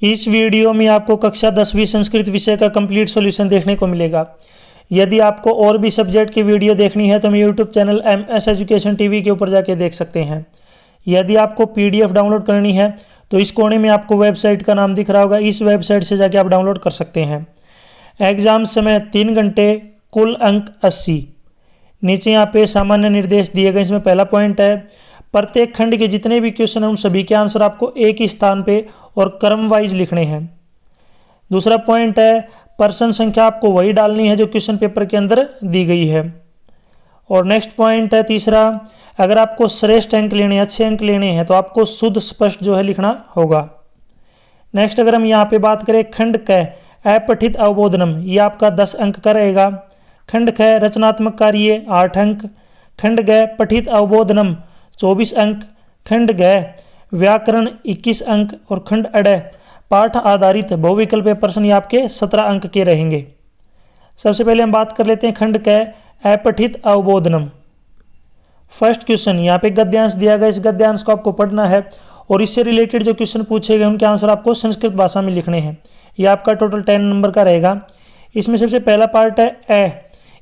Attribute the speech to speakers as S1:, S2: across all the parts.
S1: इस वीडियो में आपको कक्षा 10वीं संस्कृत विषय का कंप्लीट सॉल्यूशन देखने को मिलेगा। यदि आपको और भी सब्जेक्ट की वीडियो देखनी है तो हम YouTube channel MS education TV के ऊपर जाके देख सकते हैं। यदि आपको PDF डाउनलोड करनी है तो इस कोने में आपको वेबसाइट का नाम दिख रहा होगा, इस वेबसाइट से जाके आप डाउनलोड कर सकते हैं। एग्जाम समय 3 घंटे, कुल अंक 80। नीचे यहाँ पे सामान्य निर्देश दिए गए। इसमें पहला पॉइंट है, प्रत्येक खंड के जितने भी क्वेश्चन हैं उन सभी के आंसर आपको एक ही स्थान पे और क्रम वाइज लिखने हैं। दूसरा पॉइंट है, पर्सन संख्या आपको वही डालनी है जो क्वेश्चन पेपर के अंदर दी गई है। और नेक्स्ट पॉइंट है तीसरा, अगर आपको श्रेष्ठ अंक लेने, अच्छे अंक लेने हैं तो आपको शुद्ध स्पष्ट जो है लिखना होगा। नेक्स्ट अगर हम यहाँ पे बात करें, खंड क अपठित अवबोधनम, ये आपका 10 अंक का रहेगा। खंड ख रचनात्मक कार्य 8 अंक। खंड ग पठित अवबोधनम 24 अंक। खंड ग व्याकरण 21 अंक। और खंड अड पाठ आधारित बहुविकल्प प्रश्न ये आपके 17 अंक के रहेंगे। सबसे पहले हम बात कर लेते हैं खंड क अपठित अवबोधनम। फर्स्ट क्वेश्चन, यहाँ पे गद्यांश दिया गया, इस गद्यांश को आपको पढ़ना है और इससे रिलेटेड जो क्वेश्चन पूछे गए उनके आंसर आपको संस्कृत भाषा में लिखने हैं। ये आपका टोटल 10 नंबर का रहेगा। इसमें सबसे पहला पार्ट है ए,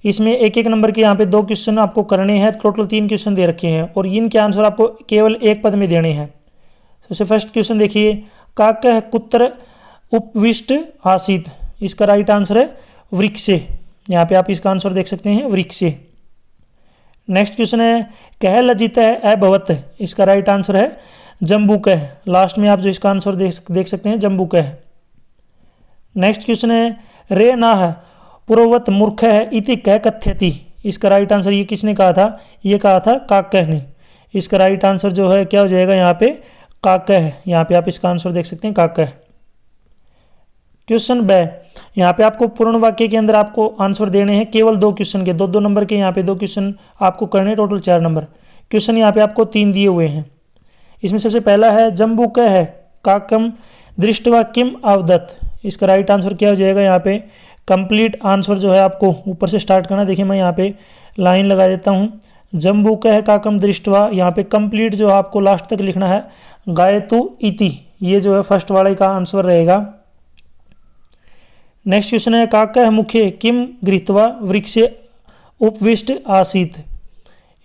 S1: इसमें एक एक नंबर के यहाँ पे 2 क्वेश्चन आपको करने हैं। टोटल 3 क्वेश्चन दे रखे हैं और इनके आंसर आपको केवल एक पद में देने हैं। सबसे फर्स्ट क्वेश्चन देखिए, काकः कुत्र उपविष्ट आसीत, इसका राइट आंसर है वृक्षे। यहाँ पे आप इसका आंसर देख सकते हैं वृक्षे। नेक्स्ट क्वेश्चन है, कह लज्जितः अभवत्, इसका राइट आंसर है जम्बूकः। लास्ट में आप जो इसका आंसर देख सकते हैं जम्बूकः। नेक्स्ट क्वेश्चन है, रे नाह पूर्ववत मूर्ख है इति कह कथ्यति, इसका राइट आंसर ये किसने कहा था? ये कहा था काकः ने। इसका राइट आंसर जो है क्या हो जाएगा यहाँ पे? काकः। यहाँ पे आप इसका आंसर देख सकते हैं काकः। क्वेश्चन ब, यहाँ पे आपको पूर्ण वाक्य के अंदर आपको आंसर देने हैं केवल 2 क्वेश्चन के, 2-2 नंबर के यहाँ पे 2 क्वेश्चन आपको करने, टोटल 4 नंबर। क्वेश्चन यहाँ पे आपको 3 दिए हुए हैं। इसमें सबसे पहला है, जम्बूकः है काकम दृष्टवा किम अवदत्, इसका राइट आंसर क्या हो जाएगा? यहाँ पे कंप्लीट आंसर जो है आपको ऊपर से स्टार्ट करना। देखिए मैं यहाँ पे लाइन लगा देता हूँ, जम्बूकः काकम दृष्टवा, यहाँ पे कंप्लीट जो आपको लास्ट तक लिखना है गायतु इति, ये जो है फर्स्ट वाले का आंसर रहेगा। नेक्स्ट क्वेश्चन है, काकः मुखे किम गृहीत्वा वृक्षे उपविष्ट आसीत,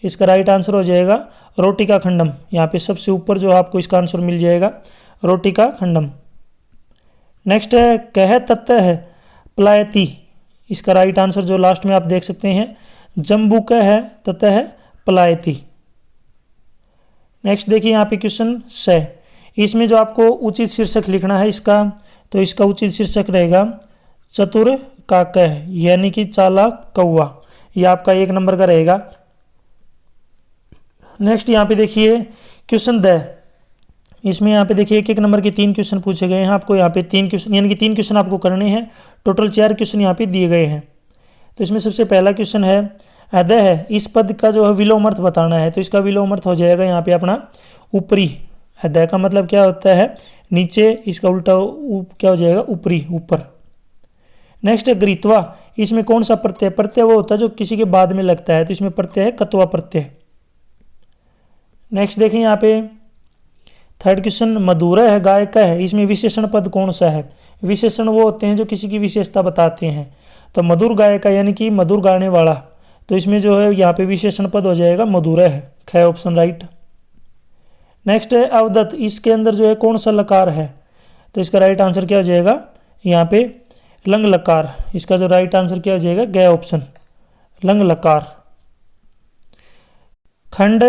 S1: इसका राइट आंसर हो जाएगा रोटिका खंडम। यहाँ पे सबसे ऊपर जो आपको इसका आंसर मिल जाएगा रोटिका खंडम। नेक्स्ट है, कह तत्व है प्लायति, इसका राइट आंसर जो लास्ट में आप देख सकते हैं जम्बूकः है तत्व है प्लायति। नेक्स्ट देखिए यहाँ पे क्वेश्चन से, इसमें जो आपको उचित शीर्षक लिखना है इसका, तो इसका उचित शीर्षक रहेगा चतुर काकः, यानी कि चालाक कौवा। यह आपका 1 नंबर का रहेगा। नेक्स्ट यहाँ पे देखिए क्वेश्चन द, इसमें यहाँ पे देखिए 1-1 नंबर के 3 क्वेश्चन पूछे गए हैं। आपको यहाँ पे 3 क्वेश्चन, यानी कि 3 क्वेश्चन आपको करने हैं। टोटल 4 क्वेश्चन यहाँ पे दिए गए हैं। तो इसमें सबसे पहला क्वेश्चन है, अदय है, इस पद का जो है विलोम अर्थ बताना है। तो इसका विलोम अर्थ हो जाएगा यहाँ पे अपना ऊपरी। अदय का मतलब क्या होता है? नीचे, इसका उल्टा क्या हो जाएगा? ऊपरी, ऊपर। नेक्स्ट है गृहीत्वा, इसमें कौन सा प्रत्यय? प्रत्यय वो होता है जो किसी के बाद में लगता है, तो इसमें प्रत्यय है कत्वा प्रत्यय। नेक्स्ट देखें यहाँ पे थर्ड क्वेश्चन, मधुर है गायक है, इसमें विशेषण पद कौन सा है? विशेषण वो होते हैं जो किसी की विशेषता बताते हैं। तो मधुर गायक यानी कि मधुर गाने वाला, तो इसमें जो है यहाँ पे विशेषण पद हो जाएगा मधुर है। ख ऑप्शन राइट। नेक्स्ट है अवदत्त, इसके अंदर जो है कौन सा लकार है? तो इसका राइट आंसर क्या हो जाएगा? यहाँ पे लंग लकार। इसका जो राइट आंसर क्या हो जाएगा? ग ऑप्शन, लंग लकार। खंड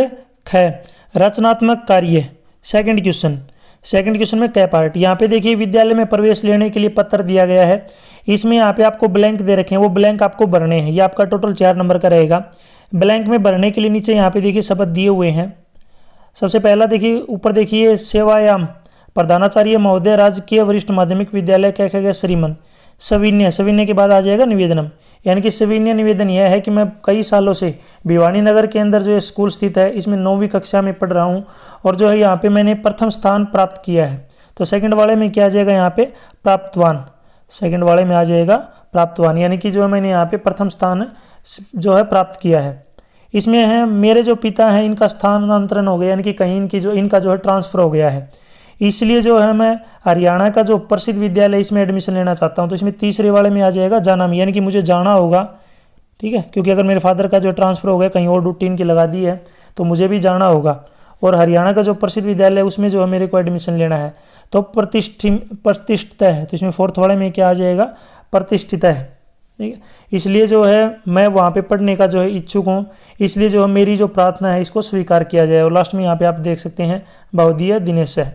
S1: ख रचनात्मक कार्य, सेकंड क्वेश्चन में क पार्ट। यहाँ पे देखिए विद्यालय में प्रवेश लेने के लिए पत्र दिया गया है। इसमें यहाँ पे आपको ब्लैंक दे रखे हैं, वो ब्लैंक आपको भरने हैं। ये आपका टोटल 4 नंबर का रहेगा। ब्लैंक में भरने के लिए नीचे यहाँ पे देखिए शब्द दिए हुए हैं। सबसे पहला देखिए ऊपर देखिए, सेवायाम प्रधानाचार्य महोदय राजकीय वरिष्ठ माध्यमिक विद्यालय कह गया श्रीमन। सविन्य, सविन्य के बाद आ जाएगा निवेदनम, यानी कि सविन्य निवेदन यह है कि मैं कई सालों से भिवानी नगर के अंदर जो है स्कूल स्थित है, इसमें 9वीं कक्षा में पढ़ रहा हूँ और जो है यहाँ पे मैंने प्रथम स्थान प्राप्त किया है। तो सेकंड वाले में क्या आ जाएगा? यहाँ पे प्राप्तवान। सेकंड वाले में आ जाएगा प्राप्तवान, यानी कि जो है मैंने यहाँ पे प्रथम स्थान जो है प्राप्त किया है। इसमें है मेरे जो पिता हैं इनका स्थानांतरण हो गया, यानी कि कहीं इनका जो है ट्रांसफर हो गया है। इसलिए जो है मैं हरियाणा का जो प्रसिद्ध विद्यालय इसमें एडमिशन लेना चाहता हूँ। तो इसमें तीसरे वाले में आ जाएगा जानामी, यानी कि मुझे जाना होगा, ठीक है, क्योंकि अगर मेरे फादर का जो ट्रांसफ़र हो गया कहीं और ड्यूटी इनकी लगा दी है तो मुझे भी जाना होगा, और हरियाणा का जो प्रसिद्ध विद्यालय है उसमें जो है मेरे को एडमिशन लेना है, तो प्रतिष्ठित है। तो इसमें फोर्थ वाले में क्या आ जाएगा, प्रतिष्ठित है, ठीक है। इसलिए जो है मैं वहाँ पे पढ़ने का जो है इच्छुक हूँ, इसलिए जो है मेरी जो प्रार्थना है इसको स्वीकार किया जाए। और लास्ट में यहाँ पे आप देख सकते हैं बहुदीय दिनेश है।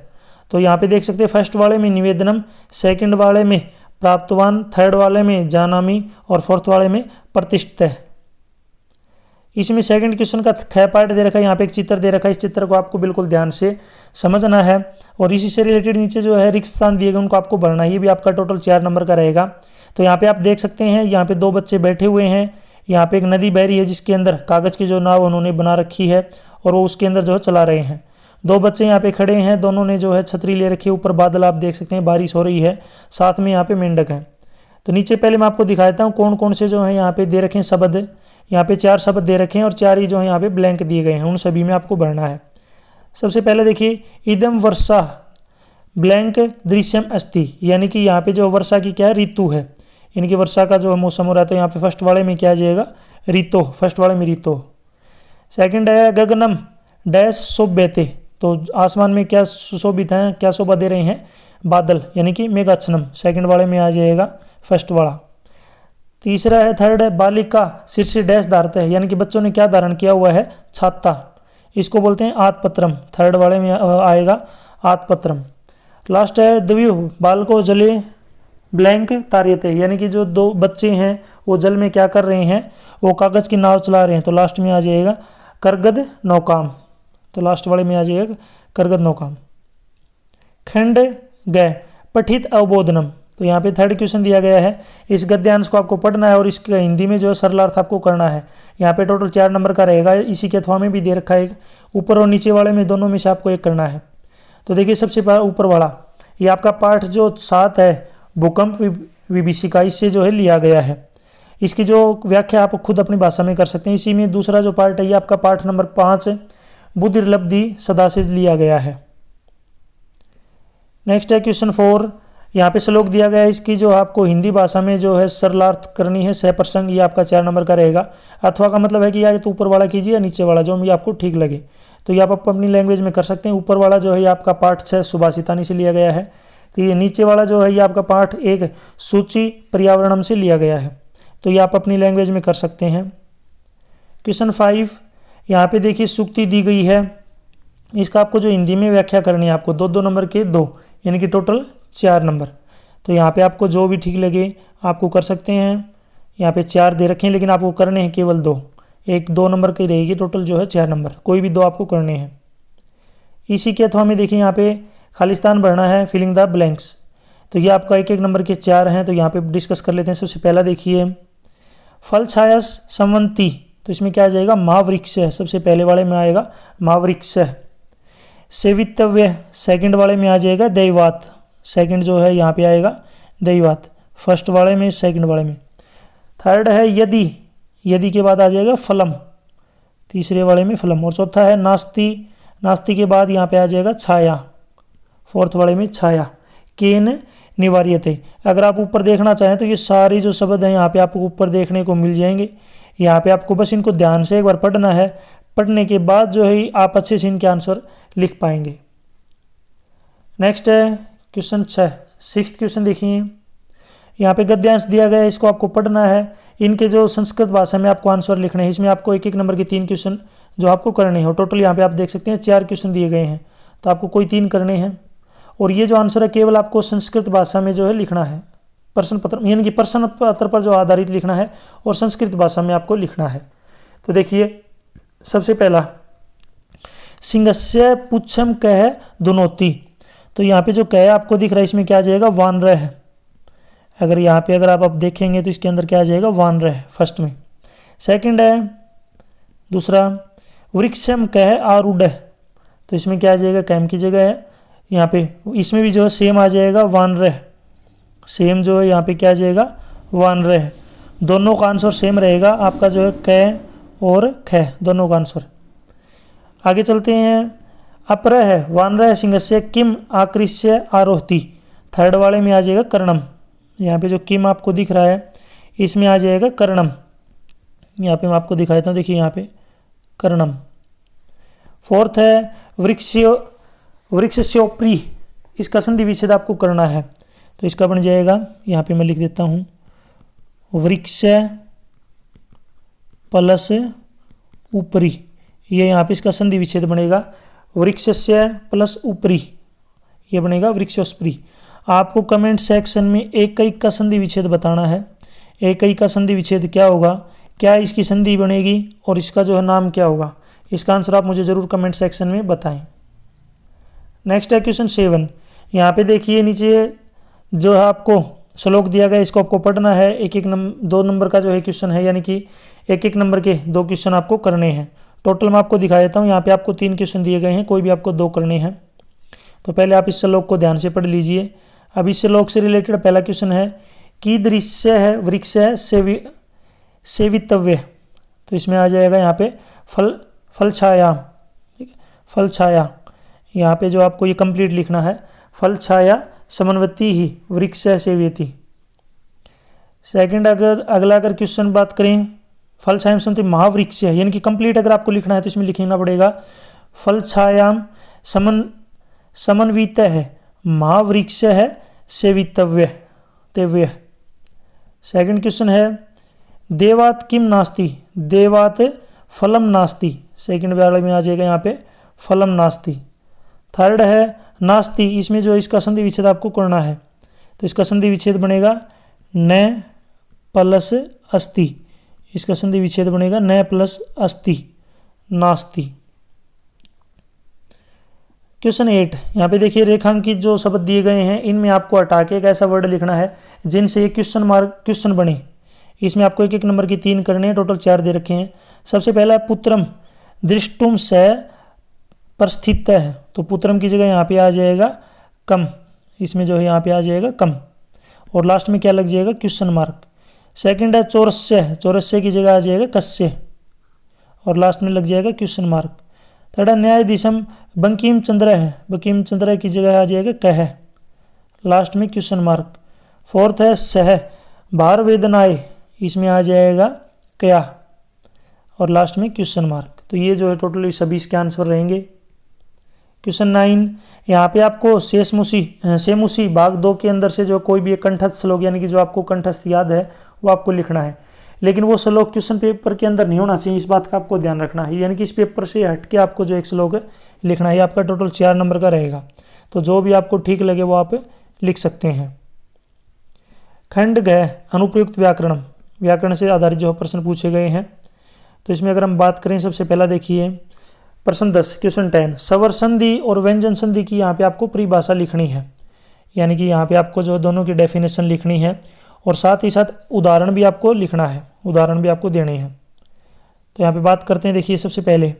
S1: तो यहाँ पे देख सकते हैं फर्स्ट वाले में निवेदनम, सेकंड वाले में प्राप्तवान, थर्ड वाले में जानामी और फोर्थ वाले में प्रतिष्ठित है। इसमें सेकंड क्वेश्चन का ख पार्ट दे रखा है, यहाँ पे एक चित्र दे रखा है, इस चित्र को आपको बिल्कुल ध्यान से समझना है। और इसी से रिलेटेड नीचे जो है रिक्त स्थान दिए गए उनको आपको भरना है, ये भी आपका टोटल 4 नंबर का रहेगा। तो यहाँ पे आप देख सकते हैं, यहाँ पे 2 बच्चे बैठे हुए हैं, यहाँ पे एक नदी बह रही है जिसके अंदर कागज़ की जो नाव उन्होंने बना रखी है और वो उसके अंदर जो है चला रहे हैं। 2 बच्चे यहाँ पे खड़े हैं, दोनों ने जो है छतरी ले रखी है, ऊपर बादल आप देख सकते हैं, बारिश हो रही है, साथ में यहाँ पे मेंढक है। तो नीचे पहले मैं आपको दिखाता हूँ कौन कौन से जो है यहाँ पे दे रखे हैं शब्द। यहाँ पे 4 शब्द दे रखे हैं और 4 ही जो है यहाँ पे ब्लैंक दिए गए हैं, उन सभी में आपको भरना है। सबसे पहले देखिए, इदम वर्षा ब्लैंक दृश्यम अस्ति, यानी कि यहाँ पे जो वर्षा की क्या है, ऋतु है, यानी कि वर्षा का जो मौसम हो रहा है। तो यहाँ पे फर्स्ट वाले में क्या आ जाएगा, ऋतो, फर्स्ट वाले में ऋतो। सेकंड है गगनम डैश शोभ्यते, तो आसमान में क्या सुशोभित हैं, क्या शोभा दे रहे हैं, बादल, यानी कि मेघाच्छनम, सेकंड वाले में आ जाएगा फर्स्ट वाला। तीसरा है, थर्ड है बालिका शीर्षे डैश धारते है, यानी कि बच्चों ने क्या धारण किया हुआ है, छाता, इसको बोलते हैं आतपत्रम, थर्ड वाले में आएगा आतपत्रम। लास्ट है द्विव बालको जले ब्लैंक तार्यते, यानी कि जो 2 बच्चे हैं वो जल में क्या कर रहे हैं, वो कागज़ की नाव चला रहे हैं। तो लास्ट में आ जाएगा करगद नौकाम, तो लास्ट वाले में आ जाएगा करगद नौकाम। खंड गए पठित अवबोधनम, तो यहाँ पे थर्ड क्वेश्चन दिया गया है, इस गद्यांश को आपको पढ़ना है और इसका हिंदी में जो है सरलार्थ आपको करना है। यहाँ पे टोटल 4 नंबर का रहेगा, इसी के अथवा में भी दे रखा है, ऊपर और नीचे वाले में दोनों में से आपको एक करना है। तो देखिए सबसे ऊपर वाला ये आपका पाठ जो 7 है, भूकंप विभीषिका, इससे जो है लिया गया है। इसकी जो व्याख्या आप खुद अपनी भाषा में कर सकते हैं। इसी में दूसरा जो पार्ट है ये आपका पाठ नंबर 5 बुद्धिर्लब्धि सदा से लिया गया है। नेक्स्ट है क्वेश्चन 4, यहाँ पे श्लोक दिया गया है, इसकी जो आपको हिंदी भाषा में जो है सरलार्थ करनी है, सहप्रसंग, ये आपका 4 नंबर का रहेगा। अथवा का मतलब है कि या तो ऊपर वाला कीजिए या नीचे वाला, जो भी आपको ठीक लगे। तो ये आप अपनी लैंग्वेज में कर सकते हैं। ऊपर वाला जो है ये आपका पाठ 6 सुभाषितानी से लिया गया है। तो ये नीचे वाला जो है ये आपका पाठ 1 सूची पर्यावरणम से लिया गया है। तो ये आप अपनी लैंग्वेज में कर सकते हैं। क्वेश्चन 5, यहाँ पे देखिए सूक्ति दी गई है, इसका आपको जो हिंदी में व्याख्या करनी है आपको 2-2 नंबर के 2, यानी कि टोटल 4 नंबर। तो यहाँ पे आपको जो भी ठीक लगे आपको कर सकते हैं। यहाँ पे 4 दे रखे हैं लेकिन आपको करने हैं केवल 2, 1-2 नंबर की रहेगी, टोटल जो है 4 नंबर, कोई भी 2 आपको करने हैं। इसी के अथवा में देखिए यहाँ पे खालिस्तान भरना है, फिलिंग द ब्लैंक्स। तो ये आपका 1-1 नंबर के 4 हैं। तो यहाँ पे डिस्कस कर लेते हैं। सबसे पहला देखिए फल छायास संवंती, तो इसमें क्या आ जाएगा, महावृक्ष है, सबसे पहले वाले में आएगा महावृक्ष। सेवितव्य सेकंड वाले में आ जाएगा दैवात, सेकंड जो है यहाँ पे आएगा दैवात, फर्स्ट वाले में, सेकंड वाले में। थर्ड है यदि, यदि के बाद आ जाएगा फलम, तीसरे वाले में फलम। और चौथा है नास्ति, नास्ति के बाद यहाँ पे आ जाएगा छाया, फोर्थ वाले में छाया। केन निवार्यते, अगर आप ऊपर देखना चाहें तो ये सारे जो शब्द हैं यहाँ पे आपको ऊपर देखने को मिल जाएंगे। यहाँ पे आपको बस इनको ध्यान से एक बार पढ़ना है, पढ़ने के बाद जो है आप अच्छे से इनके आंसर लिख पाएंगे। नेक्स्ट है क्वेश्चन 6 क्वेश्चन देखिए, यहाँ पे गद्यांश दिया गया है, इसको आपको पढ़ना है। इनके जो संस्कृत भाषा में आपको आंसर लिखने हैं, इसमें आपको 1-1 नंबर के 3 क्वेश्चन जो आपको करने हैं। टोटल यहाँ पे आप देख सकते हैं 4 क्वेश्चन दिए गए हैं, तो आपको कोई 3 करने हैं। और ये जो आंसर है केवल आपको संस्कृत भाषा में जो है लिखना है, प्रश्न पत्र, यानी कि प्रश्न पत्र पर जो आधारित लिखना है और संस्कृत भाषा में आपको लिखना है। तो देखिए सबसे पहला सिंहस्य पुच्छम कह दुनोती, तो यहाँ पे जो कह आपको दिख रहा है इसमें क्या आ जाएगा, वानरह है। अगर यहाँ पे अगर आप देखेंगे तो इसके अंदर क्या आ जाएगा, वानरह है फर्स्ट में। सेकंड है दूसरा वृक्षम कह आरूढ़, तो इसमें क्या आ जाएगा, कैम की जगह है यहाँ पे। इसमें भी जो है सेम आ जाएगा वानरह, सेम जो है यहाँ पे क्या आ जाएगा, वानरह। दोनों का आंसर सेम रहेगा आपका जो है कै और ख, दोनों का आंसर। आगे चलते हैं, अपरः वानरः सिंहस्य किम आकृष्य आरोहति। थर्ड वाले में आ जाएगा कर्णम। यहाँ पे जो किम आपको दिख रहा है इसमें आ जाएगा कर्णम। यहाँ पे मैं आपको दिखा देता हूँ, देखिए यहाँ पे कर्णम। फोर्थ है वृक्षस्योपरि, इसका संधि विच्छेद आपको करना है तो इसका बन जाएगा, यहाँ पे मैं लिख देता हूँ, वृक्ष प्लस ऊपरी। ये यहाँ पे इसका संधि विच्छेद बनेगा वृक्षस्य प्लस ऊपरी, ये बनेगा वृक्षोस्परि। आपको कमेंट सेक्शन में एक का संधि विच्छेद बताना है। एक का संधि विच्छेद क्या होगा, क्या इसकी संधि बनेगी और इसका जो है नाम क्या होगा, इसका आंसर आप मुझे ज़रूर कमेंट सेक्शन में बताएं। नेक्स्ट है क्वेश्चन 7। यहाँ पे देखिए नीचे जो है आपको श्लोक दिया गया, इसको आपको पढ़ना है। एक एक नंबर 2 नंबर का जो है क्वेश्चन है, यानी कि एक एक नंबर के 2 क्वेश्चन आपको करने हैं। टोटल मैं आपको दिखा देता हूँ, यहाँ पे आपको 3 क्वेश्चन दिए गए हैं, कोई भी आपको 2 करने हैं। तो पहले आप इस श्लोक को ध्यान से पढ़ लीजिए। अब इस श्लोक से रिलेटेड पहला क्वेश्चन है कि दृश्य है वृक्ष है सेवितव्य, तो इसमें आ जाएगा यहाँ पे फल छाया। ठीक है, फल छाया, यहाँ पे जो आपको ये कंप्लीट लिखना है, फल छाया समन्वती ही वृक्ष सेव्यति। सेकंड अगला अगर क्वेश्चन बात करें, फल छायाम समन्वती महावृक्ष है, यानी कि कंप्लीट अगर आपको लिखना है तो इसमें लिखना पड़ेगा फल छायाम समन्वित है महावृक्ष है सेवितव्य तेव्य। सेकंड क्वेश्चन है देवात किम नास्ति, देवात फलम नास्ति, सेकंड वाले में आ जाएगा यहाँ पे फलम नास्ति। थर्ड है नास्ति, इसमें जो इसका संधि विच्छेद आपको करना है तो इसका संधि विच्छेद बनेगा न प्लस अस्ति, इसका संधि विच्छेद बनेगा न प्लस अस्ति नास्ति। क्वेश्चन 8, यहाँ पे देखिए रेखांकित जो शब्द दिए गए हैं इनमें आपको हटा के एक ऐसा वर्ड लिखना है जिनसे ये क्वेश्चन बने। इसमें आपको एक एक नंबर की 3 करने हैं, टोटल 4 दे रखे हैं। सबसे पहला है पुत्रम दृष्टुम से परस्थित है, तो पुत्रम की जगह यहाँ पे आ जाएगा कम, इसमें जो है यहाँ पे आ जाएगा कम, और लास्ट में क्या लग जाएगा क्वेश्चन मार्क। सेकंड है चौरस्य, चौरस्य की जगह आ जाएगा कस्य, और लास्ट में लग जाएगा क्वेश्चन मार्क। थर्ड है न्यायाधीशम बंकिम चंद्र है, बंकिम चंद्र की जगह आ जाएगा कह, लास्ट में क्वेश्चन मार्क। फोर्थ है सह भार वेदनाएं, इसमें आ जाएगा क्या, और लास्ट में क्वेश्चन मार्क। तो ये जो है टोटल सभी इसके आंसर रहेंगे। क्वेश्चन 9, यहाँ पे आपको सेमुसी भाग 2 के अंदर से जो कोई भी एक कंठस्थ श्लोक, यानी कि जो आपको कंठस्थ याद है वो आपको लिखना है, लेकिन वो श्लोक क्वेश्चन पेपर के अंदर नहीं होना चाहिए, इस बात का आपको ध्यान रखना है। यानी कि इस पेपर से हट के आपको जो एक श्लोक है लिखना है, आपका टोटल 4 नंबर का रहेगा। तो जो भी आपको ठीक लगे वो आप लिख सकते हैं। खंड गह अनुप्रयुक्त व्याकरण, व्याकरण से आधारित जो प्रश्न पूछे गए हैं, तो इसमें अगर हम बात करें सबसे पहला देखिए प्रश्न 10 क्वेश्चन 10, स्वर संधि और व्यंजन संधि की यहाँ पे आपको परिभाषा लिखनी है, यानी कि यहाँ पे आपको जो दोनों की डेफिनेशन लिखनी है और साथ ही साथ उदाहरण भी आपको लिखना है, उदाहरण भी आपको देने हैं। तो यहाँ पे बात करते हैं, देखिए सबसे पहले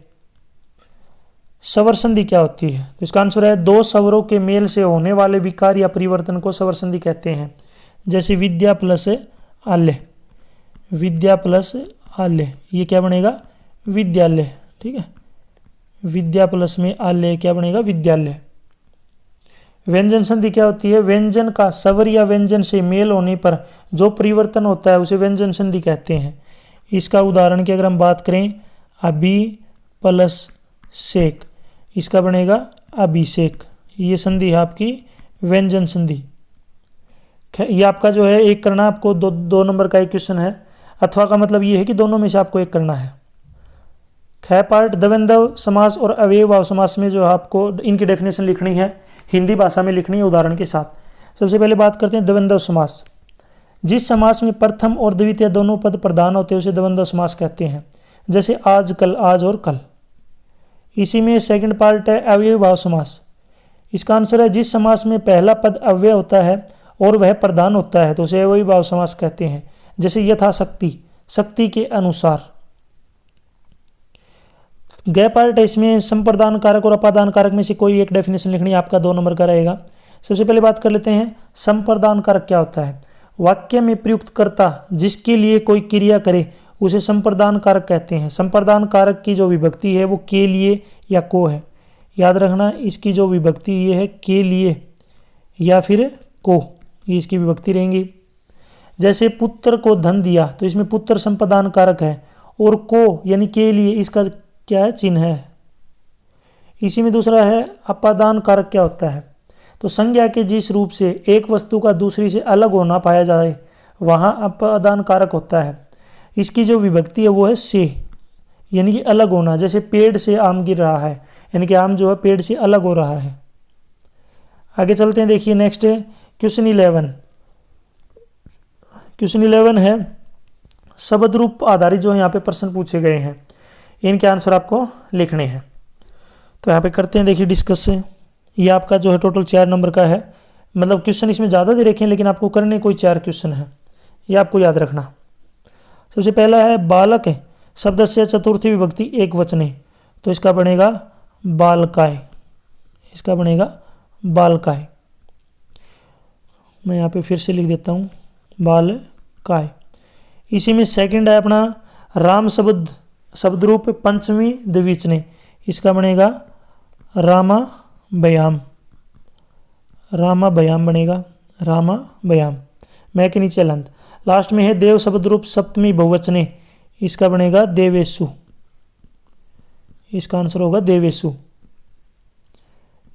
S1: स्वर संधि क्या होती है, तो इसका आंसर है 2 स्वरों के मेल से होने वाले विकार या परिवर्तन को स्वर संधि कहते हैं। जैसे विद्या प्लस आल्य, विद्या प्लस आल्य, ये क्या बनेगा विद्यालय। ठीक है, विद्या प्लस में आल्य क्या बनेगा विद्यालय। व्यंजन संधि क्या होती है, व्यंजन का स्वर या व्यंजन से मेल होने पर जो परिवर्तन होता है उसे व्यंजन संधि कहते हैं। इसका उदाहरण की अगर हम बात करें, अभी प्लस शेक, इसका बनेगा अभिषेक, ये संधि है आपकी व्यंजन संधि। ये आपका जो है एक करना, आपको 2 नंबर का एक क्वेश्चन है। अथवा का मतलब ये है कि दोनों में से आपको एक करना है। ख पार्ट द्वंद्व समास और अव्ययभाव समास में जो आपको इनकी डेफिनेशन लिखनी है, हिंदी भाषा में लिखनी है उदाहरण के साथ। सबसे पहले बात करते हैं द्वंद्व समास। जिस समास में प्रथम और द्वितीय दोनों पद प्रधान होते हैं उसे द्वंद्व समास कहते हैं। जैसे आज कल, आज और कल। इसी में सेकंड पार्ट है अव्ययभाव समास। इसका आंसर है जिस समास में पहला पद अव्यय होता है और वह प्रधान होता है तो उसे अव्ययभाव समास कहते हैं। जैसे यथाशक्ति, शक्ति के अनुसार। गै पार्ट है, इसमें संप्रदान कारक और अपादान कारक में से कोई एक डेफिनेशन लिखनी है, आपका 2 नंबर का रहेगा। सबसे पहले बात कर लेते हैं संप्रदान कारक क्या होता है। वाक्य में प्रयुक्त कर्ता जिसके लिए कोई क्रिया करे उसे संप्रदान कारक कहते हैं। संप्रदान कारक की जो विभक्ति है वो के लिए या को है। याद रखना इसकी जो विभक्ति ये है के लिए या फिर को, ये इसकी विभक्ति रहेंगी। जैसे पुत्र को धन दिया तो इसमें पुत्र संपदान कारक है और को यानी के लिए इसका क्या है, चिन्ह है। इसी में दूसरा है अपादान कारक क्या होता है, तो संज्ञा के जिस रूप से एक वस्तु का दूसरी से अलग होना पाया जाए वहाँ अपादान कारक होता है। इसकी जो विभक्ति है वो है से, यानी कि अलग होना। जैसे पेड़ से आम गिर रहा है, यानी कि आम जो है पेड़ से अलग हो रहा है। आगे चलते हैं, देखिए नेक्स्ट है क्वेश्चन 11। क्वेश्चन 11 है शब्द रूप आधारित जो है यहाँ पे प्रश्न पूछे गए हैं, इनके आंसर आपको लिखने हैं। तो यहाँ पे करते हैं, देखिए डिस्कस से। ये आपका जो है टोटल 4 नंबर का है, मतलब क्वेश्चन इसमें ज़्यादा दे रखे हैं लेकिन आपको करने कोई 4 क्वेश्चन है, ये आपको याद रखना। सबसे पहला है बालक है शब्द से चतुर्थी विभक्ति एक वचने, तो इसका बनेगा बालकाय, इसका बनेगा बालकाय। मैं यहाँ पे फिर से लिख देता हूँ बालकाय। इसी में सेकंड है अपना राम शब्द रूप पंचमी द्विवचने, इसका बनेगा रामाभयाम, रामाभयाम बनेगा, रामाभयाम। मैं के नीचे लंत। लास्ट में है देव शब्द रूप सप्तमी बहुवचने, इसका बनेगा देवेशु, इसका आंसर होगा देवेशु।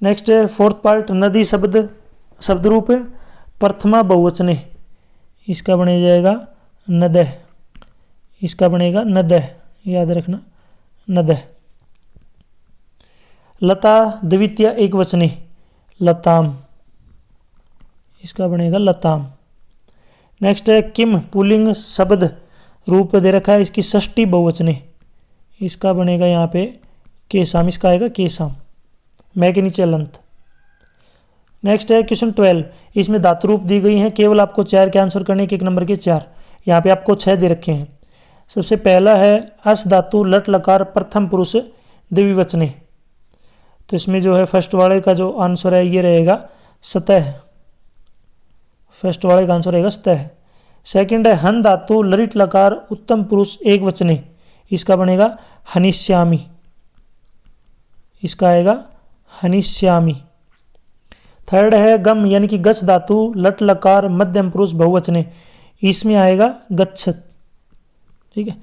S1: नेक्स्ट है फोर्थ पार्ट नदी शब्द रूप प्रथमा बहुवचने, इसका बने जाएगा नदह, इसका बनेगा नदह, याद रखना नदह। लता द्वितीय एक वचने लताम, इसका बनेगा लताम। नेक्स्ट है किम पुल्लिंग शब्द रूप दे रखा है, इसकी षष्ठी बहुवचने, इसका बनेगा यहाँ पे केसाम, इसका आएगा केसाम। मैं के नीचे लंत। नेक्स्ट है क्वेश्चन 12, इसमें धातु रूप दी गई हैं, केवल आपको 4 के आंसर करने के, 1 नंबर के 4। यहाँ पे आपको 6 दे रखे हैं। सबसे पहला है अस धातु लट लकार प्रथम पुरुष द्विवचने, तो इसमें जो है फर्स्ट वाले का जो आंसर है ये रहेगा सतह, फर्स्ट वाले का आंसर रहेगा सतह। सेकंड है हन धातु लरित लकार उत्तम पुरुष एक वचने, इसका बनेगा हनिश्यामी, इसका आएगा हनिश्यामी। थर्ड है गम यानी कि गच्छ धातु लट लकार मध्यम पुरुष बहुवचने, इसमें आएगा गच्छत, ठीक है,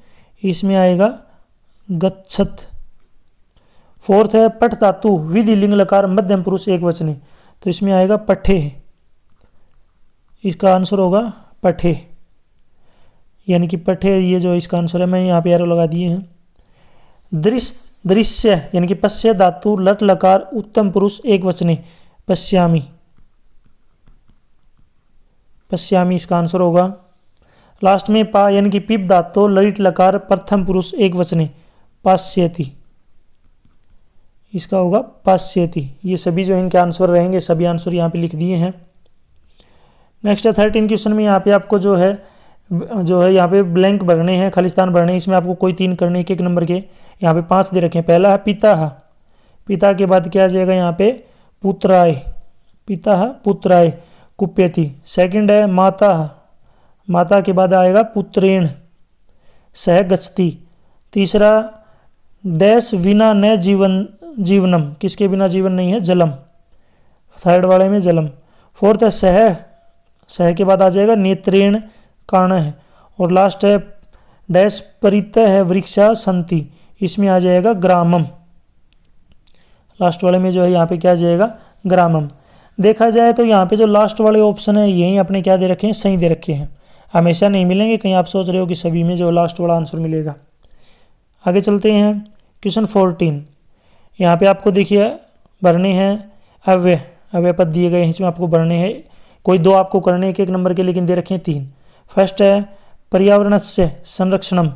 S1: इसमें आएगा गच्छत। फोर्थ है पठ धातु विधि लिंग लकार मध्यम पुरुष एक वचने, तो इसमें आएगा पठे, इसका आंसर होगा पठे, यानी कि पठे, ये जो इसका आंसर है, मैं यहाँ पे एरो लगा दिए हैं। दृश्य यानी कि पश्य धातु लट लकार उत्तम पुरुष एक वचने पश्यामी, पश्यामी इसका आंसर होगा। लास्ट में पा यानी कि पिप धातु ललित लकार प्रथम पुरुष एक वचने पाश्यति, इसका होगा पाश्यति। ये सभी जो इनके आंसर रहेंगे, सभी आंसर यहाँ पे लिख दिए हैं। नेक्स्ट है 13 क्वेश्चन में यहाँ पे आपको जो है यहाँ पे ब्लैंक भरने हैं, खालिस्तान भरने हैं। इसमें आपको कोई 3 करने के, 1 नंबर के यहाँ पे 5 दे रखे हैं। पहला है पिता, पिता के बाद क्या आ जाएगा यहाँ पे पुत्राय, पिता पुत्राय कुप्यति। सेकंड है माता, माता के बाद आएगा पुत्रेण सह गच्छति। तीसरा डैश विना न जीवनम, किसके बिना जीवन नहीं है, जलम, थर्ड वाले में जलम। फोर्थ है सह के बाद आ जाएगा नेत्रेण कारण है। और लास्ट है डैश परितः है वृक्षा संति, इसमें आ जाएगा ग्रामम, लास्ट वाले में जो है यहाँ पे क्या आ जाएगा ग्रामम। देखा जाए तो यहाँ पे जो लास्ट वाले ऑप्शन है यही अपने क्या दे रखे हैं, सही दे रखे हैं। हमेशा नहीं मिलेंगे, कहीं आप सोच रहे हो कि सभी में जो लास्ट वाला आंसर मिलेगा। आगे चलते हैं क्वेश्चन 14। यहाँ पे आपको देखिए भरने हैं अव्यय पद दिए गए हैं, इसमें आपको भरने हैं कोई 2 आपको करने के, 1 नंबर के, लेकिन दे रखे हैं 3। फर्स्ट है पर्यावरण से संरक्षणम,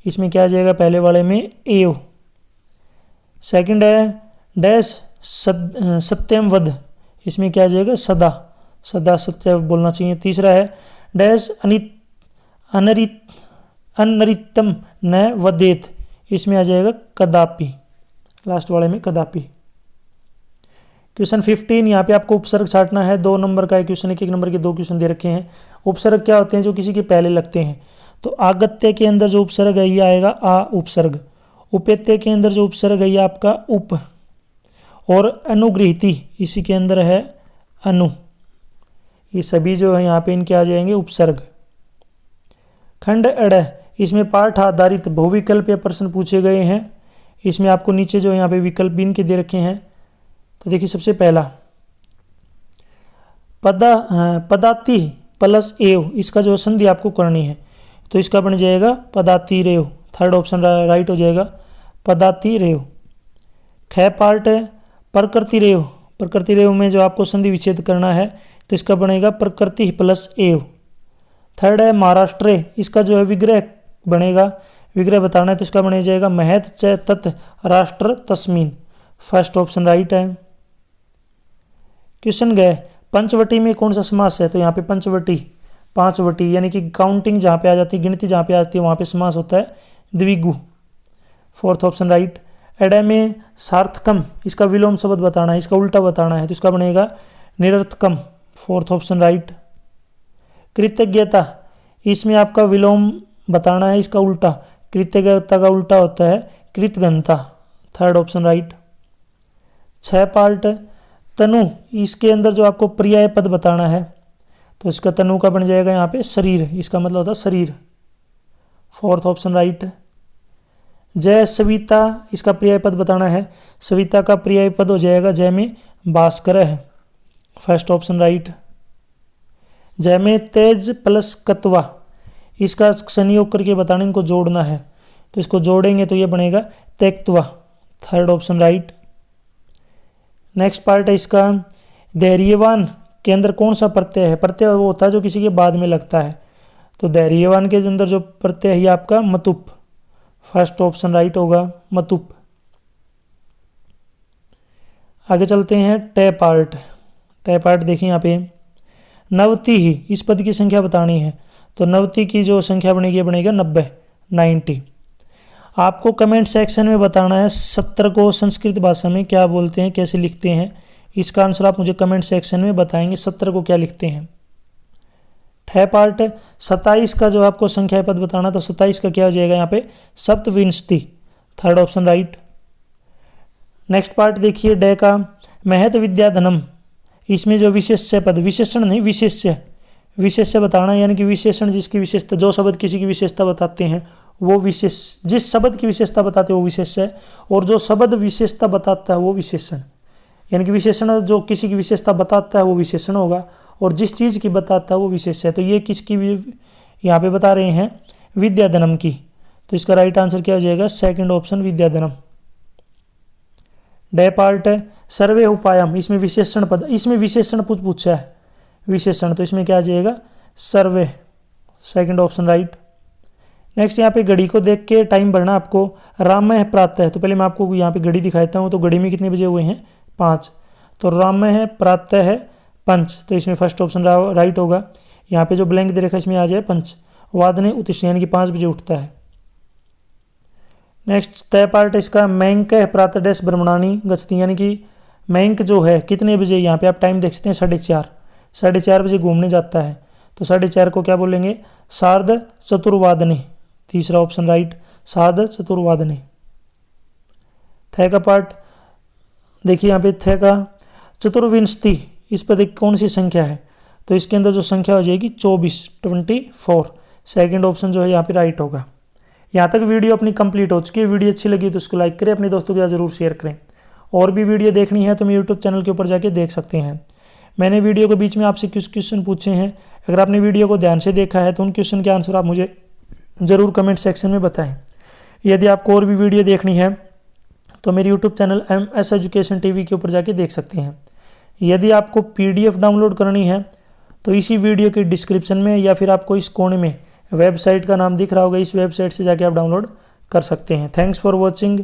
S1: इसमें क्या आ जाएगा पहले वाले में एव। सेकंड है डैश सत्यम वध, इसमें क्या आ जाएगा सदा, सदा सत्य बोलना चाहिए। तीसरा है डैश अनरितम न वदेत, इसमें आ जाएगा कदापि, लास्ट वाले में कदापि। क्वेश्चन 15 यहाँ पे आपको उपसर्ग छाटना है। 2 नंबर का क्वेश्चन, 1 नंबर के 2 क्वेश्चन दे रखे हैं। उपसर्ग क्या होते हैं, जो किसी के पहले लगते हैं। तो आगत्य के अंदर जो उपसर्ग है ये आएगा आ उपसर्ग। उपेत्य के अंदर जो उपसर्ग है ये आपका उप। और अनुगृहीति इसी के अंदर है अनु, ये सभी जो है यहाँ पे इनके आ जाएंगे उपसर्ग। खंड अड़, इसमें पाठ आधारित बहुविकल्प या प्रश्न पूछे गए हैं। इसमें आपको नीचे जो यहाँ पे विकल्प भी इनके दे रखे हैं। तो देखिए सबसे पहला पदाति प्लस एव, इसका जो संधि आपको करनी है तो इसका बन जाएगा पदाति रेव, थर्ड ऑप्शन राइट हो जाएगा पदाति रेव। ख पार्ट है प्रकृति रेव, प्रकृति रेव में जो आपको संधि विच्छेद करना है तो इसका बनेगा प्रकृति प्लस एव। थर्ड है महाराष्ट्र, इसका जो है विग्रह बनेगा, विग्रह बताना है तो इसका बन जाएगा महत च तत् राष्ट्र तस्मीन, फर्स्ट ऑप्शन राइट है। क्वेश्चन गए पंचवटी में कौन सा समास है, तो यहाँ पे पंचवटी पांचवटी यानी कि काउंटिंग जहाँ पे आ जाती है, गिनती जहाँ पे आती है वहाँ पे समास होता है द्विगु, फोर्थ ऑप्शन राइट। एडा में सार्थकम, इसका विलोम शब्द बताना है, इसका उल्टा बताना है तो इसका बनेगा निरर्थकम, फोर्थ ऑप्शन राइट। कृतज्ञता, इसमें आपका विलोम बताना है, इसका उल्टा, कृतज्ञता का उल्टा होता है कृतघ्नता, थर्ड ऑप्शन राइट। 6 पार्ट तनु, इसके अंदर जो आपको पर्याय पद बताना है तो इसका तनु का बन जाएगा यहाँ पे शरीर, इसका मतलब होता है शरीर, फोर्थ ऑप्शन राइट। जय सविता, इसका पर्याय पद बताना है, सविता का पर्याय पद हो जाएगा जय में भास्कर है, फर्स्ट ऑप्शन राइट। जय में तेज प्लस कत्वा, इसका संयोग करके बताना, इनको जोड़ना है तो इसको जोड़ेंगे तो ये बनेगा त्यक्त्वा, third option right. Next part है इसका धैर्यवान के अंदर कौन सा प्रत्यय है, प्रत्यय वो होता है जो किसी के बाद में लगता है, तो धैर्यवान के अंदर जो प्रत्यय है आपका मतुप, फर्स्ट ऑप्शन राइट होगा मतुप। आगे चलते हैं टे पार्ट। टे पार्ट देखिए यहाँ पे नवति ही, इस पद की संख्या बतानी है तो नवति की जो संख्या बनेगी बनेगा 90। आपको कमेंट सेक्शन में बताना है 70 को संस्कृत भाषा में क्या बोलते हैं, कैसे लिखते हैं, इसका आंसर आप मुझे कमेंट सेक्शन में बताएंगे 70 को क्या लिखते हैं। ठे पार्ट 27 का जो आपको संख्या पद बताना तो 27 का क्या हो जाएगा यहाँ पे सप्तविंशति, third option right. Next part देखिए डे का महत विद्याधनम, इसमें जो विशेष्य पद, विशेषण नहीं विशेष्य बताना है, यानी कि विशेषण जिसकी विशेषता, जो शब्द किसी की विशेषता बताते हैं वो विशेष, जिस शब्द की विशेषता बताते हैं वो विशेष्य है, और जो शब्द विशेषता बताता है वो विशेषण, यानी कि विशेषण जो किसी की विशेषता बताता है वो विशेषण होगा, और जिस चीज़ की बताता है वो विशेष है। तो ये किसकी यहाँ पे बता रहे हैं विद्याधनम की, तो इसका राइट आंसर क्या हो जाएगा सेकंड ऑप्शन विद्याधनम। डे पार्ट है सर्वे उपायम, इसमें विशेषण पद, इसमें विशेषण पूछा है विशेषण, तो इसमें क्या आ जाएगा सर्वे, सेकंड ऑप्शन राइट। नेक्स्ट यहाँ पे घड़ी को देख के टाइम भरना आपको। रामय है प्रातः है, तो पहले मैं आपको यहाँ पे घड़ी दिखाता हूँ, तो घड़ी में कितने बजे हुए हैं 5, तो रामय है प्रातः है पंच, तो इसमें फर्स्ट ऑप्शन राइट होगा। यहाँ पे जो ब्लैंक दे रखा है इसमें आ जाए पंच। वादने उत्तिष्ठ यानी कि 5 बजे उठता है। नेक्स्ट तय पार्ट इसका मैंक है प्रातः डैश ब्रह्मणानी गच्छति, यानी कि मैंक जो है कितने बजे, यहाँ पे आप टाइम देख सकते हैं 4:30 बजे घूमने जाता है, तो 4:30 को क्या बोलेंगे सार्ध चतुर्वादने, तीसरा ऑप्शन राइट सार्ध चतुर्वादने। थे का पार्ट देखिए यहाँ पे थे का चतुर्विंशति, इस पर देख कौन सी संख्या है, तो इसके अंदर जो संख्या हो जाएगी 24, सेकंड ऑप्शन जो है यहाँ पे राइट होगा। यहाँ तक वीडियो अपनी कंप्लीट हो चुकी है। वीडियो अच्छी लगी तो उसको लाइक करें, अपने दोस्तों के साथ जरूर शेयर करें। और भी वीडियो देखनी है तो मेरे यूट्यूब चैनल के ऊपर जाके देख सकते हैं। मैंने वीडियो के बीच में आपसे कुछ क्वेश्चन पूछे हैं, अगर आपने वीडियो को ध्यान से देखा है तो उन क्वेश्चन के आंसर आप मुझे ज़रूर कमेंट सेक्शन में बताएं। यदि आपको और भी वीडियो देखनी है तो मेरे YouTube channel MS education TV के ऊपर जाके देख सकते हैं। यदि आपको PDF डाउनलोड करनी है तो इसी वीडियो के डिस्क्रिप्शन में या फिर आपको इस कोने में वेबसाइट का नाम दिख रहा होगा, इस वेबसाइट से जाके आप डाउनलोड कर सकते हैं। Thanks for watching.